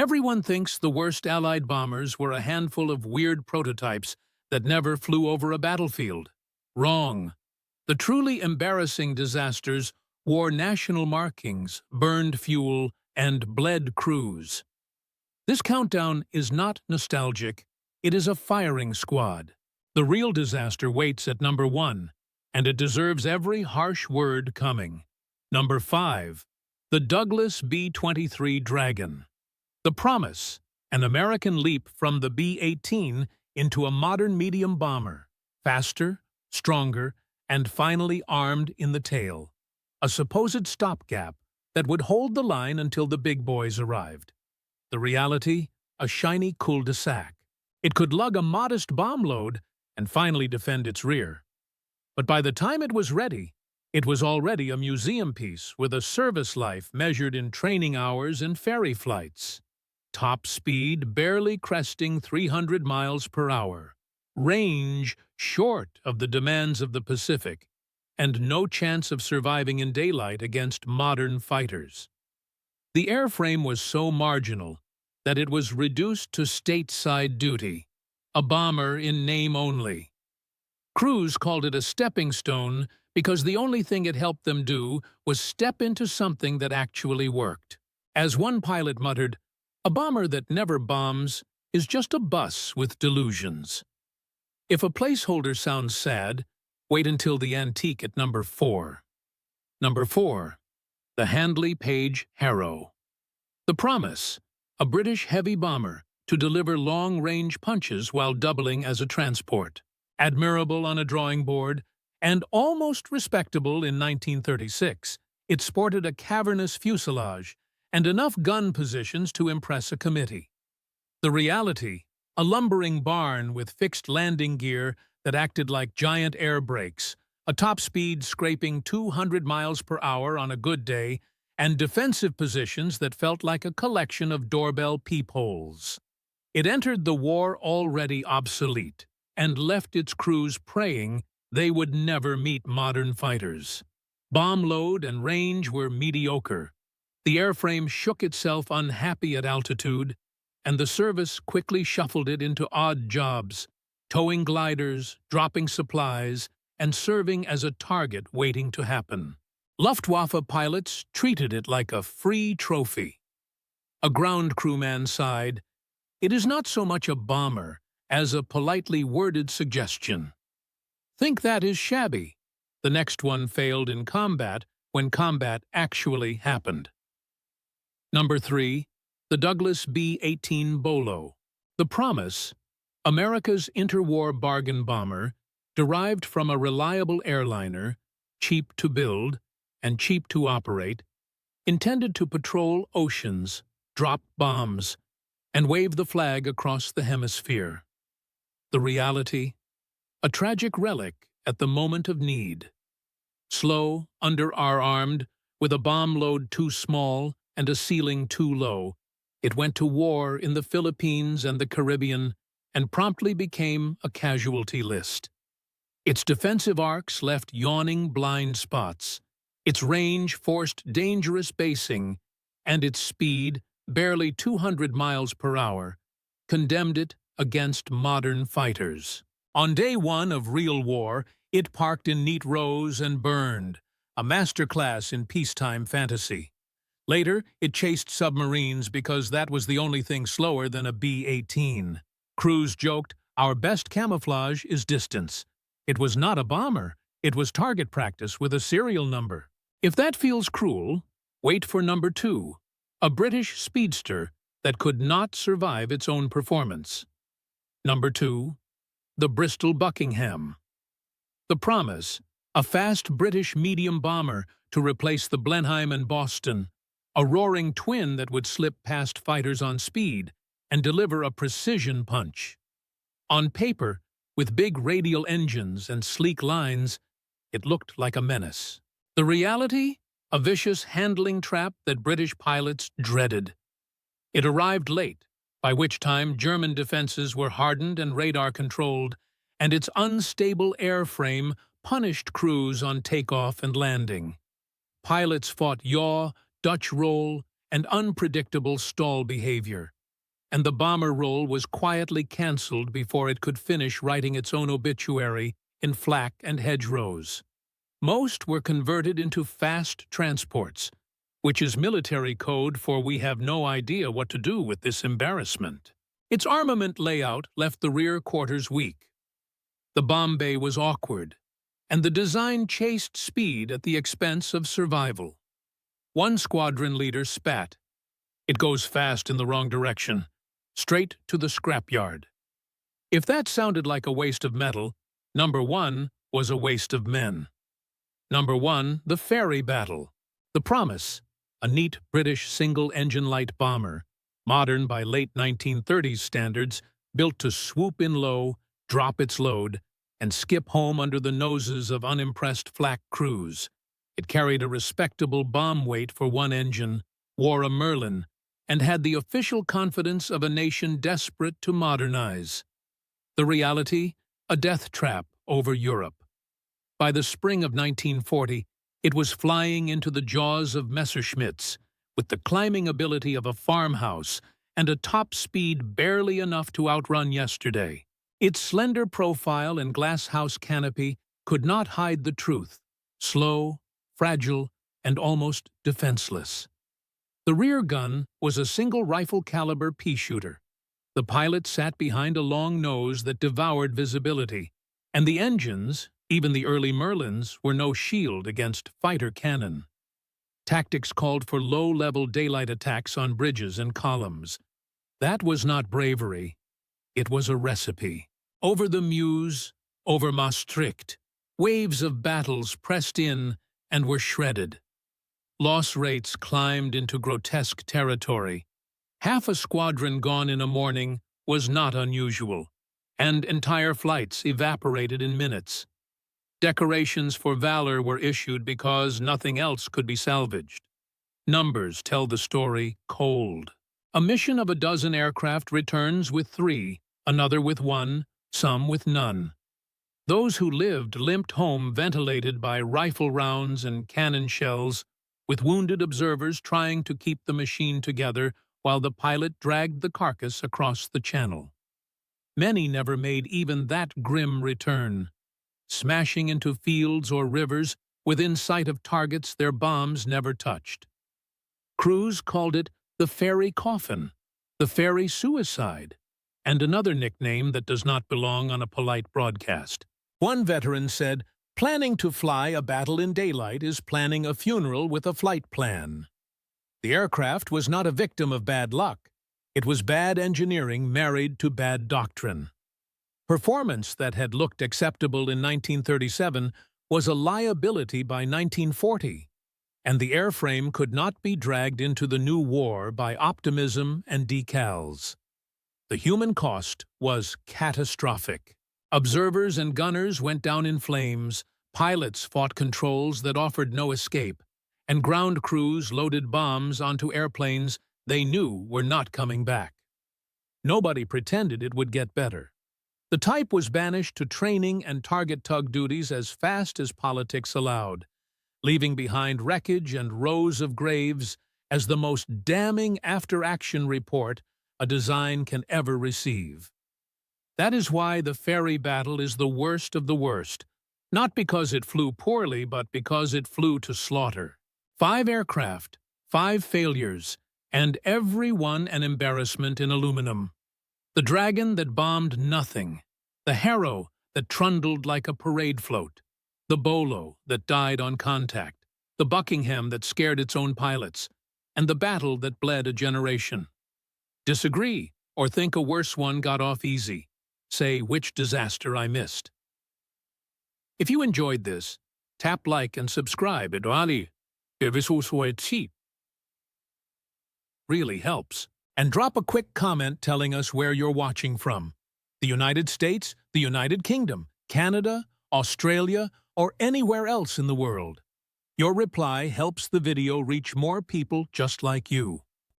Everyone thinks the worst Allied bombers were a handful of weird prototypes that never flew over a battlefield. Wrong. The truly embarrassing disasters wore national markings, burned fuel, and bled crews. This countdown is not nostalgic, it is a firing squad. The real disaster waits at number 1, and it deserves every harsh word coming. Number 5. The Douglas B-23 Dragon. The promise, an American leap from the B-18 into a modern medium bomber, faster, stronger, and finally armed in the tail. A supposed stopgap that would hold the line until the big boys arrived. The reality, a shiny cul-de-sac. It could lug a modest bomb load and finally defend its rear. But by the time it was ready, it was already a museum piece with a service life measured in training hours and ferry flights. Top speed barely cresting 300 miles per hour. Range short of the demands of the Pacific, and no chance of surviving in daylight against modern fighters. The airframe was so marginal that it was reduced to stateside duty, a bomber in name only. Crews called it a stepping stone because the only thing it helped them do was step into something that actually worked. As one pilot muttered, "A bomber that never bombs is just a bus with delusions." If a placeholder sounds sad, wait until the antique at number 4. Number 4. The Handley Page Harrow. The promise, a British heavy bomber to deliver long-range punches while doubling as a transport. Admirable on a drawing board, and almost respectable in 1936, it sported a cavernous fuselage and enough gun positions to impress a committee. The reality, a lumbering barn with fixed landing gear that acted like giant air brakes, a top speed scraping 200 miles per hour on a good day, and defensive positions that felt like a collection of doorbell peepholes. It entered the war already obsolete and left its crews praying they would never meet modern fighters. Bomb load and range were mediocre. The airframe shook itself unhappy at altitude, and the service quickly shuffled it into odd jobs, towing gliders, dropping supplies, and serving as a target waiting to happen. Luftwaffe pilots treated it like a free trophy. A ground crewman sighed, "It is not so much a bomber as a politely worded suggestion." Think that is shabby. The next one failed in combat when combat actually happened. Number 3. The Douglas B-18 Bolo. The promise, America's interwar bargain bomber, derived from a reliable airliner, cheap to build and cheap to operate, intended to patrol oceans, drop bombs, and wave the flag across the hemisphere. The reality, a tragic relic at the moment of need. Slow, under-armed, with a bomb load too small and a ceiling too low, it went to war in the Philippines and the Caribbean and promptly became a casualty list. Its defensive arcs left yawning blind spots, its range forced dangerous basing, and its speed, barely 200 miles per hour, condemned it against modern fighters. On day 1 of real war, it parked in neat rows and burned, a masterclass in peacetime fantasy. Later, it chased submarines because that was the only thing slower than a B-18. Crews joked, "Our best camouflage is distance." It was not a bomber, it was target practice with a serial number. If that feels cruel, wait for number 2, a British speedster that could not survive its own performance. Number 2. The Bristol Buckingham. The promise, a fast British medium bomber to replace the Blenheim and Boston, a roaring twin that would slip past fighters on speed and deliver a precision punch. On paper, with big radial engines and sleek lines, it looked like a menace. The reality? A vicious handling trap that British pilots dreaded. It arrived late, by which time German defenses were hardened and radar-controlled, and its unstable airframe punished crews on takeoff and landing. Pilots fought yaw, Dutch roll, and unpredictable stall behavior, and the bomber role was quietly cancelled before it could finish writing its own obituary in flak and hedgerows. Most were converted into fast transports, which is military code for we have no idea what to do with this embarrassment. Its armament layout left the rear quarters weak. The bomb bay was awkward, and the design chased speed at the expense of survival. One squadron leader spat. "It goes fast in the wrong direction. Straight to the scrapyard." If that sounded like a waste of metal, number one was a waste of men. Number one, the Fairey Battle. The Promise, a neat British single-engine light bomber, modern by late 1930s standards, built to swoop in low, drop its load, and skip home under the noses of unimpressed flak crews. It carried a respectable bomb weight for one engine, wore a Merlin, and had the official confidence of a nation desperate to modernize. The reality? A death trap over Europe. By the spring of 1940, it was flying into the jaws of Messerschmitts, with the climbing ability of a farmhouse and a top speed barely enough to outrun yesterday. Its slender profile and glasshouse canopy could not hide the truth: slow, fragile, and almost defenseless. The rear gun was a single rifle-caliber pea-shooter. The pilot sat behind a long nose that devoured visibility, and the engines, even the early Merlins, were no shield against fighter cannon. Tactics called for low-level daylight attacks on bridges and columns. That was not bravery. It was a recipe. Over the Meuse, over Maastricht, waves of battles pressed in and were shredded. Loss rates climbed into grotesque territory. Half a squadron gone in a morning was not unusual, and entire flights evaporated in minutes. Decorations for valor were issued because nothing else could be salvaged. Numbers tell the story cold. A mission of a dozen aircraft returns with 3, another with 1, some with none. Those who lived limped home ventilated by rifle rounds and cannon shells, with wounded observers trying to keep the machine together while the pilot dragged the carcass across the channel. Many never made even that grim return, smashing into fields or rivers within sight of targets their bombs never touched. Crews called it the Fairey Coffin, the Fairey Suicide, and another nickname that does not belong on a polite broadcast. One veteran said, "Planning to fly a battle in daylight is planning a funeral with a flight plan." The aircraft was not a victim of bad luck. It was bad engineering married to bad doctrine. Performance that had looked acceptable in 1937 was a liability by 1940, and the airframe could not be dragged into the new war by optimism and decals. The human cost was catastrophic. Observers and gunners went down in flames, pilots fought controls that offered no escape, and ground crews loaded bombs onto airplanes they knew were not coming back. Nobody pretended it would get better. The type was banished to training and target tug duties as fast as politics allowed, leaving behind wreckage and rows of graves as the most damning after-action report a design can ever receive. That is why the Fairey Battle is the worst of the worst, not because it flew poorly, but because it flew to slaughter. 5 aircraft, 5 failures, and every one an embarrassment in aluminum. The Dragon that bombed nothing, the Harrow that trundled like a parade float, the Bolo that died on contact, the Buckingham that scared its own pilots, and the Battle that bled a generation. Disagree, or think a worse one got off easy. Say which disaster I missed. If you enjoyed this, tap like and subscribe. Really helps. And drop a quick comment telling us where you're watching from. The United States, the United Kingdom, Canada, Australia, or anywhere else in the world. Your reply helps the video reach more people just like you.